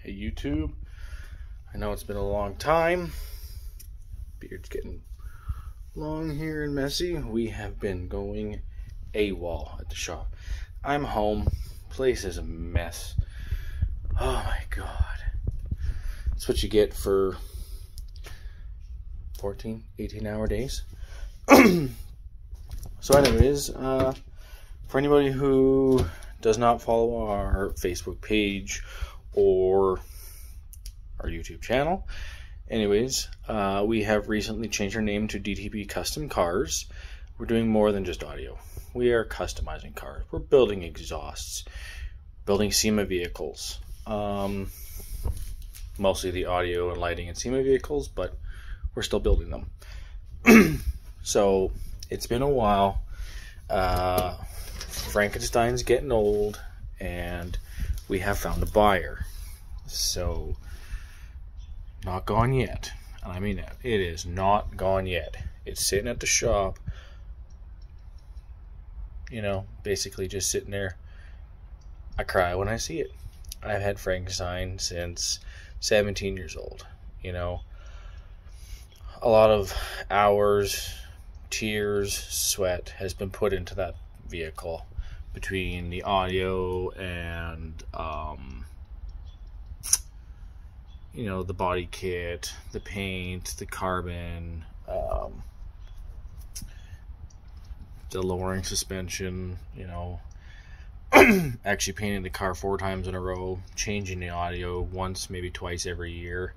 Hey YouTube, I know it's been a long time. Beard's getting long here and messy. We have been going AWOL at the shop. I'm home. Place is a mess. Oh my god. That's what you get for 14, 18-hour days. So anyways, for anybody who does not follow our Facebook page or our YouTube channel, anyways, we have recently changed our name to DTP Custom Cars. We're doing more than just audio. We are customizing cars. We're building exhausts, building SEMA vehicles, mostly the audio and lighting and SEMA vehicles, but we're still building them. So it's been a while. Frankenstein's getting old, and we have found a buyer. So, not gone yet. And I mean that. It is not gone yet. It's sitting at the shop. You know, basically just sitting there. I cry when I see it. I've had Frankenstein since 17 years old. You know, a lot of hours, tears, sweat has been put into that vehicle between the audio and you know, the body kit, the paint, the carbon, the lowering suspension, you know, actually painting the car 4 times in a row, changing the audio once, maybe twice every year.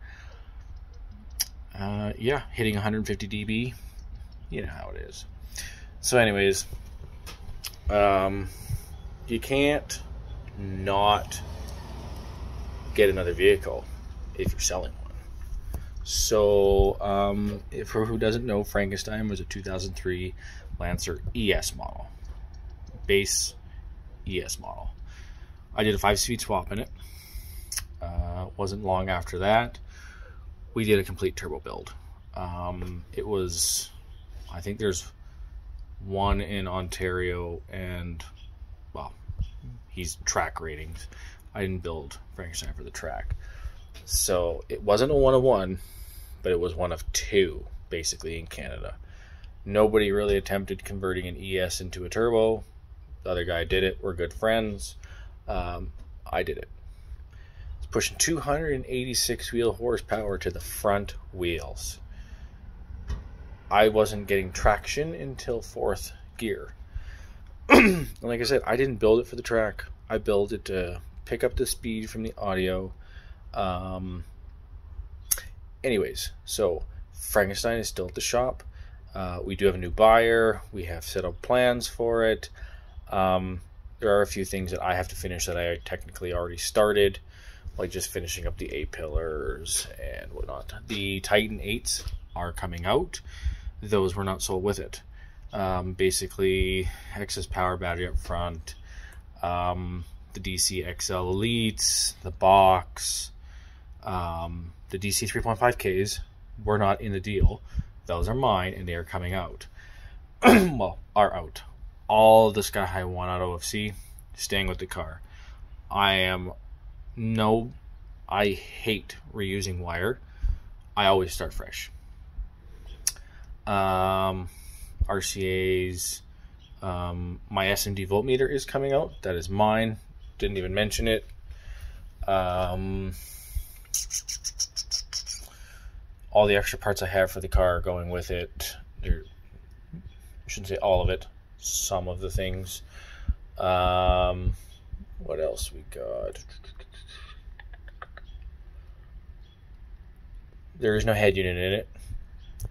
Yeah, hitting 150 dB. You know how it is. So anyways, you can't not get another vehicle if you're selling one. So, for who doesn't know, Frankenstein was a 2003 Lancer ES model. Base ES model. I did a 5-speed swap in it. Wasn't long after that, we did a complete turbo build. It was, I think there's one in Ontario, and well, he's track ratings. I didn't build Frankenstein for the track, so it wasn't a 1-of-1, but it was 1 of 2 basically in Canada. Nobody really attempted converting an ES into a turbo. The other guy did it. We're good friends. I did it. It's pushing 286 wheel horsepower to the front wheels. I wasn't getting traction until 4th gear. And like I said, I didn't build it for the track. I built it to pick up the speed from the audio. Anyways, so Frankenstein is still at the shop. We do have a new buyer. We have set up plans for it. There are a few things that I have to finish that I technically already started, like just finishing up the A-pillars and whatnot. The Titan 8s are coming out. Those were not sold with it. Basically, excess power battery up front, the DC XL Elites, the box, the DC 3.5Ks were not in the deal. Those are mine, and they are coming out. Well, are out. All the Sky High 1 out OFC, staying with the car. I hate reusing wire. I always start fresh. RCA's, my SMD voltmeter is coming out. That is mine. Didn't even mention it. All the extra parts I have for the car are going with it. I shouldn't say all of it. Some of the things. What else we got? There is no head unit in it.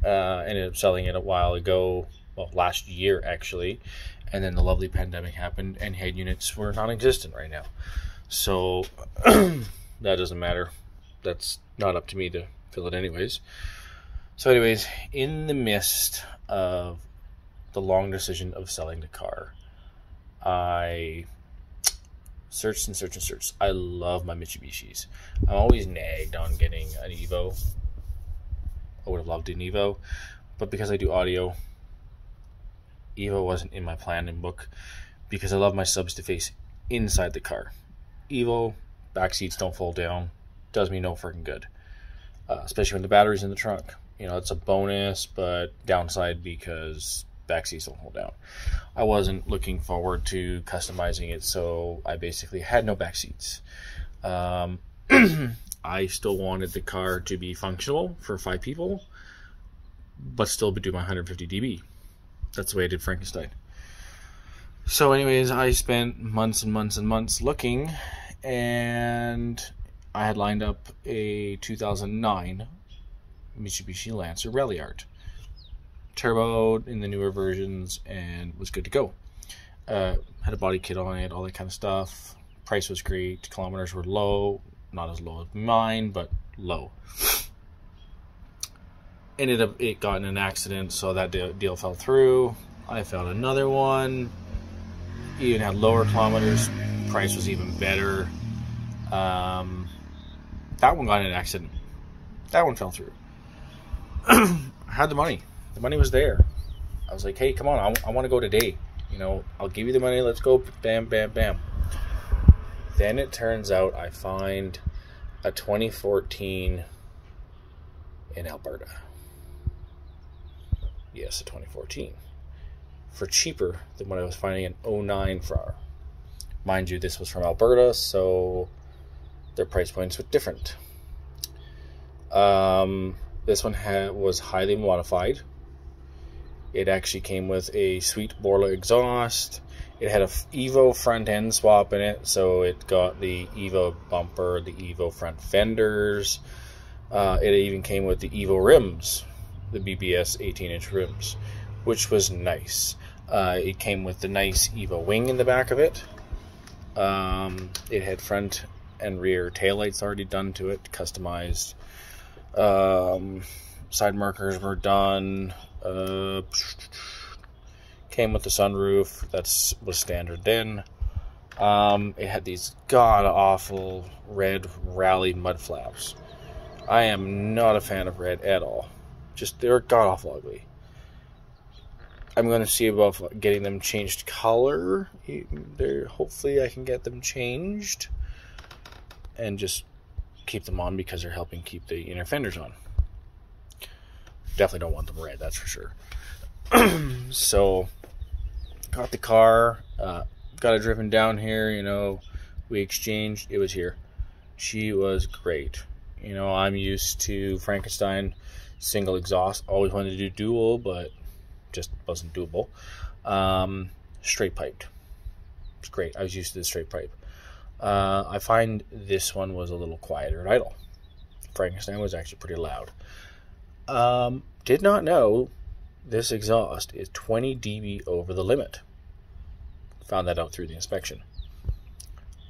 Ended up selling it a while ago, well, last year actually, and then the lovely pandemic happened and head units were non-existent right now. So that doesn't matter. That's not up to me to fill it anyways. So anyways, in the midst of the long decision of selling the car, I searched and searched and searched. I love my Mitsubishis. I'm always nagged on getting an Evo. I would have loved an Evo, but because I do audio, Evo wasn't in my planning book because I love my subs to face inside the car. Evo, back seats don't fold down. does me no freaking good. Especially when the battery's in the trunk. You know, it's a bonus, but downside because back seats don't hold down. I wasn't looking forward to customizing it, so I basically had no back seats. I still wanted the car to be functional for 5 people, but still do my 150 dB. That's the way I did Frankenstein. So anyways, I spent months and months and months looking, and I had lined up a 2009 Mitsubishi Lancer raliart. Turbo in the newer versions, and was good to go. Had a body kit on it, all that kind of stuff. Price was great. Kilometers were low. Not as low as mine, but low. Ended up, it got in an accident, so that deal fell through. I found another one. Even had lower kilometers. Price was even better. That one got in an accident. That one fell through. I had the money. The money was there. I was like, hey, come on, I want to go today. You know, I'll give you the money. Let's go. Bam, bam, bam. Then it turns out I find a 2014 in Alberta. Yes, a 2014. For cheaper than what I was finding an 09 for. Mind you, this was from Alberta, so their price points were different. This one was highly modified. It actually came with a sweet Borla exhaust. It had a Evo front end swap in it, so it got the Evo bumper, the Evo front fenders. It even came with the Evo rims, the BBS 18-inch rims, which was nice. It came with the nice Evo wing in the back of it. It had front and rear taillights already done to it, customized. Side markers were done. Came with the sunroof. That was standard then. It had these god-awful red rally mud flaps. I am not a fan of red at all. Just, they're god-awful ugly. I'm going to see about getting them changed color. Hopefully I can get them changed. And just keep them on because they're helping keep the inner fenders on. Definitely don't want them red, that's for sure. So, got the car, got it driven down here, you know, we exchanged, it was here. She was great. You know, I'm used to Frankenstein single exhaust, always wanted to do dual, but just wasn't doable. Straight piped. It's great, I was used to the straight pipe. I find this one was a little quieter at idle. Frankenstein was actually pretty loud. Did not know this exhaust is 20 dB over the limit. Found that out through the inspection.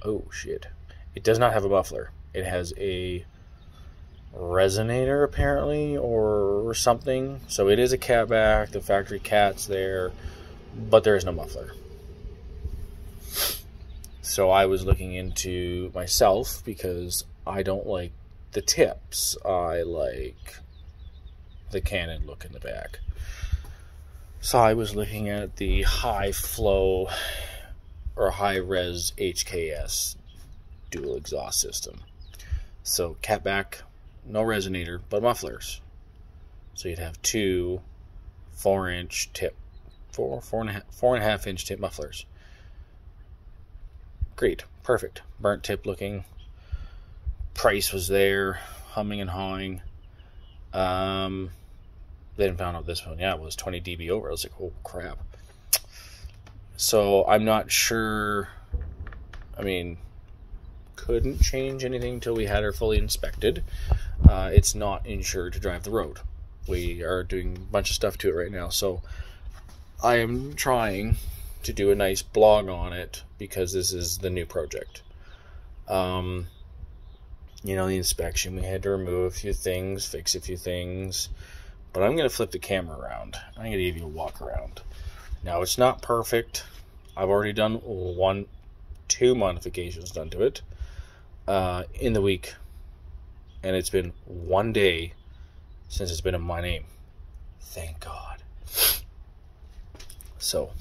Oh shit. It does not have a muffler. It has a resonator apparently, or something. So it is a catback. The factory cat's there, but there is no muffler. So I was looking into myself because I don't like the tips. I like the Canon look in the back. So I was looking at the high flow or high res HKS dual exhaust system. So catback, no resonator, but mufflers. So you'd have two 4-inch tip, four and a half inch tip mufflers. Great, perfect. Burnt tip looking. Price was there, humming and hawing. Then found out this one, yeah, it was 20 dB over. I was like, oh crap. So I'm not sure. I mean, couldn't change anything until we had her fully inspected. It's not insured to drive the road. We are doing a bunch of stuff to it right now. So I am trying to do a nice blog on it because this is the new project. You know, the inspection, we had to remove a few things, fix a few things. But I'm going to flip the camera around. I'm going to give you a walk around. Now, it's not perfect. I've already done two modifications done to it in the week. And it's been 1 day since it's been in my name. Thank God. So,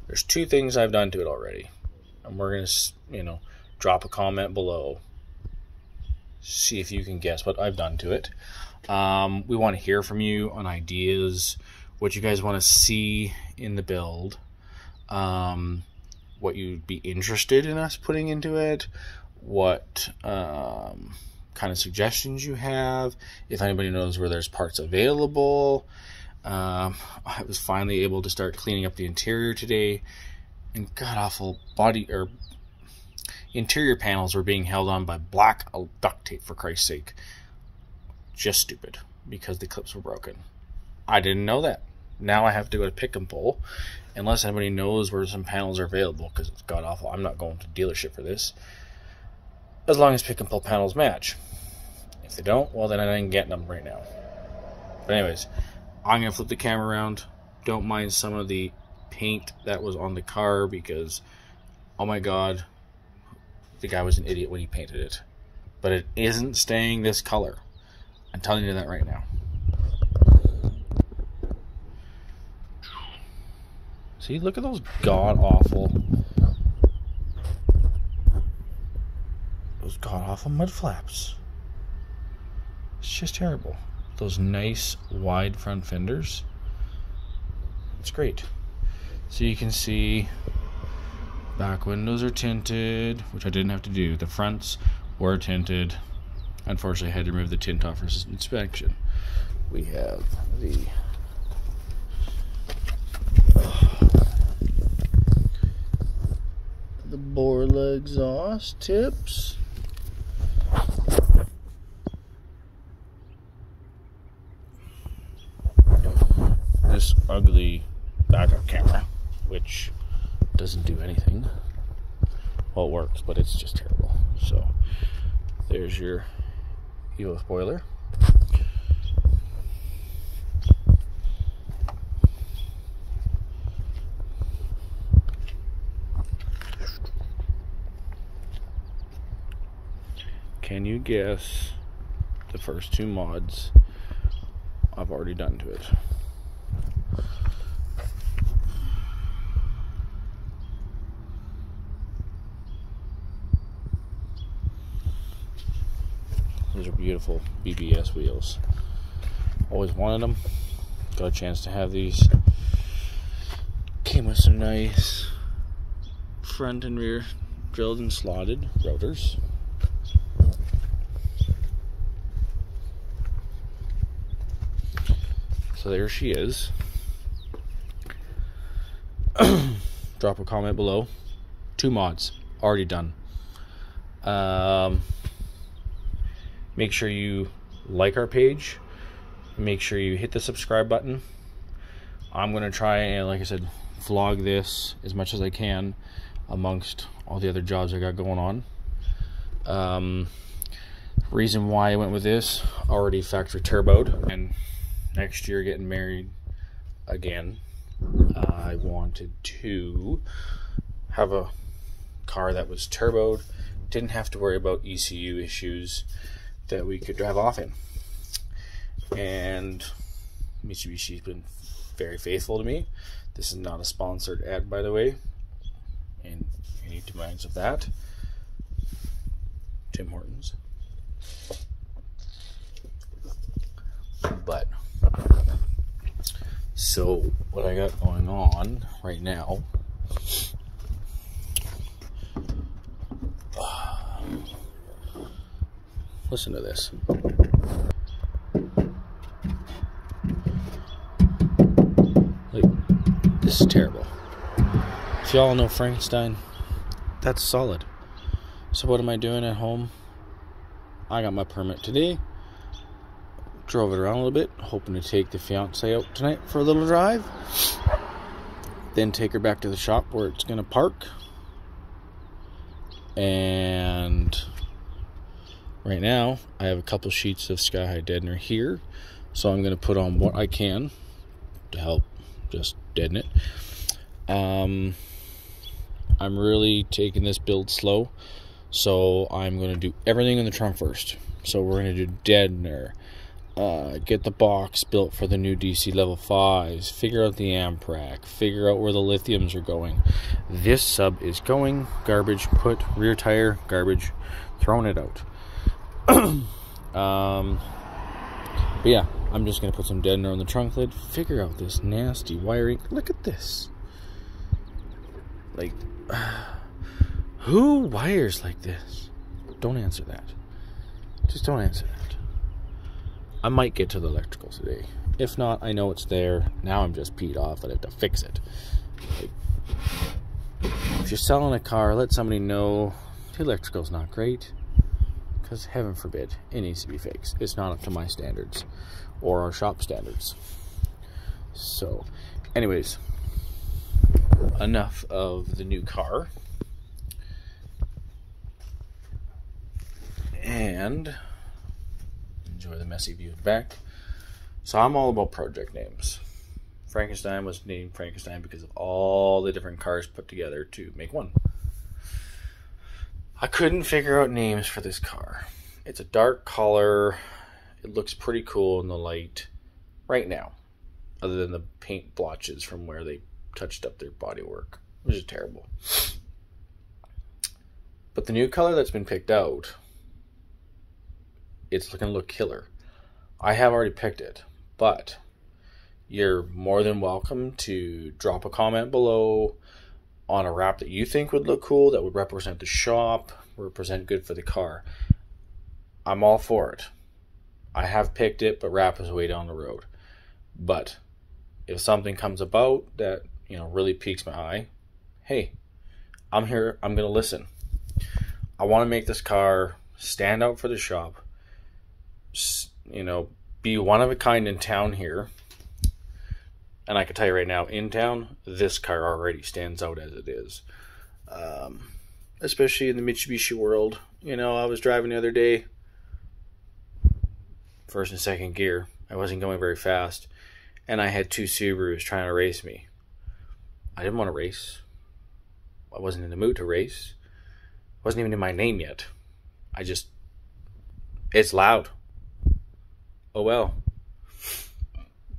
there's 2 things I've done to it already. And we're going to, you know, drop a comment below see if you can guess what I've done to it. We want to hear from you on ideas, what you guys want to see in the build, what you'd be interested in us putting into it, what kind of suggestions you have, if anybody knows where there's parts available. I was finally able to start cleaning up the interior today, and god awful interior panels were being held on by black duct tape, for Christ's sake. Just stupid, because the clips were broken. I didn't know that. Now I have to go to pick and pull, unless anybody knows where some panels are available, because it's god awful. I'm not going to dealership for this, as long as pick and pull panels match. If they don't, well, then I ain't getting them right now. But anyways, I'm gonna flip the camera around. Don't mind some of the paint that was on the car, because oh my god, the guy was an idiot when he painted it. But it isn't staying this color. I'm telling you that right now. See, look at those god-awful mud flaps. It's just terrible. Those nice wide front fenders. It's great. So you can see back windows are tinted, which I didn't have to do. The fronts were tinted. Unfortunately, I had to remove the tint off for inspection. We have the Borla exhaust tips. This ugly backup camera, which doesn't do anything. Well, it works, but it's just terrible. So there's your Evo spoiler. Can you guess the first two mods I've already done to it? Those are beautiful BBS wheels. Always wanted them. Got a chance to have these. Came with some nice front and rear drilled and slotted rotors. So there she is. Drop a comment below. 2 mods already done. Make sure you like our page. Make sure you hit the subscribe button. I'm going to try and, like I said, vlog this as much as I can amongst all the other jobs I got going on. Reason why I went with this, already factory turboed, and next year getting married again. I wanted to have a car that was turboed, didn't have to worry about ECU issues, that we could drive off in. And Mitsubishi's been very faithful to me. This is not a sponsored ad, by the way, and you need to mind of that. Tim Hortons. But so what I got going on right now, listen to this. Like, this is terrible. If y'all know Frankenstein, that's solid. So what am I doing at home? I got my permit today. Drove it around a little bit, hoping to take the fiance out tonight for a little drive. Then take her back to the shop where it's going to park. And right now, I have a couple sheets of Sky High deadener here. So I'm going to put on what I can to help just deaden it. I'm really taking this build slow. So I'm going to do everything in the trunk first. So we're going to do deadener. Get the box built for the new DC level 5s, figure out the amp rack, figure out where the lithiums are going. This sub is going, garbage, put, rear tire, garbage, throwing it out. But yeah, I'm just going to put some deadener on the trunk lid, figure out this nasty wiring. Look at this. Like, who wires like this? Don't answer that. Just don't answer that. I might get to the electrical today. If not, I know it's there. Now I'm just peed off that I have to fix it. Like, if you're selling a car, let somebody know the electrical's not great. Because heaven forbid, it needs to be fixed. It's not up to my standards or our shop standards. So, anyways, enough of the new car. And enjoy the messy view back. So I'm all about project names. Frankenstein was named Frankenstein because of all the different cars put together to make one. I couldn't figure out names for this car. It's a dark color. It looks pretty cool in the light right now, other than the paint blotches from where they touched up their bodywork, which is terrible. But the new color that's been picked out, it's going to look killer. I have already picked it, but you're more than welcome to drop a comment below on a wrap that you think would look cool, that would represent the shop, represent good for the car. I'm all for it. I have picked it, but wrap is way down the road. But if something comes about that, you know, really piques my eye, hey, I'm here. I'm going to listen. I want to make this car stand out for the shop. You know, be one of a kind in town here. And I can tell you right now, in town, this car already stands out as it is. Especially in the Mitsubishi world. You know, I was driving the other day, first and second gear. I wasn't going very fast. And I had two Subarus trying to race me. I didn't want to race. I wasn't in the mood to race. It wasn't even in my name yet. It's loud. Oh well.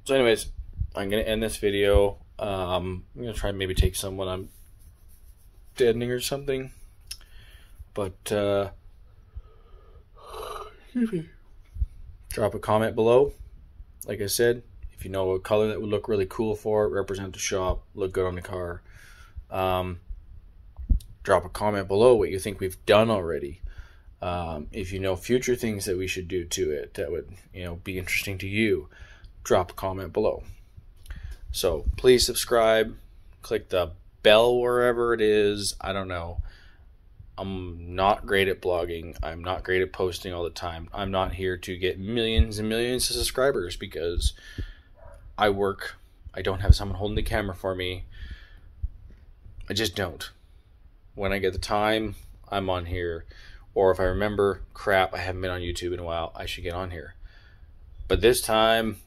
So anyways, I'm going to end this video. I'm going to try and maybe take some when I'm deadening or something. But, drop a comment below. Like I said, if you know a color that would look really cool for it, represent the shop, look good on the car. Drop a comment below what you think we've done already. If you know future things that we should do to it that would, you know, be interesting to you, drop a comment below. So please subscribe, click the bell wherever it is. I don't know. I'm not great at blogging. I'm not great at posting all the time. I'm not here to get millions and millions of subscribers because I work. I don't have someone holding the camera for me. I just don't. When I get the time, I'm on here. Or if I remember, crap, I haven't been on YouTube in a while, I should get on here. But this time,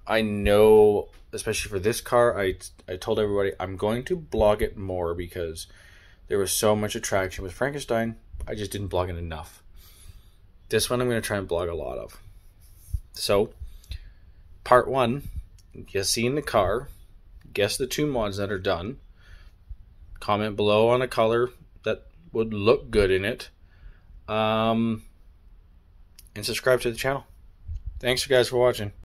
I know, especially for this car, I told everybody I'm going to blog it more because there was so much attraction with Frankenstein. I just didn't blog it enough. This one I'm going to try and blog a lot of. So, part 1, you seen the car, guess the 2 mods that are done, comment below on a color that would look good in it, and subscribe to the channel. Thanks you guys for watching.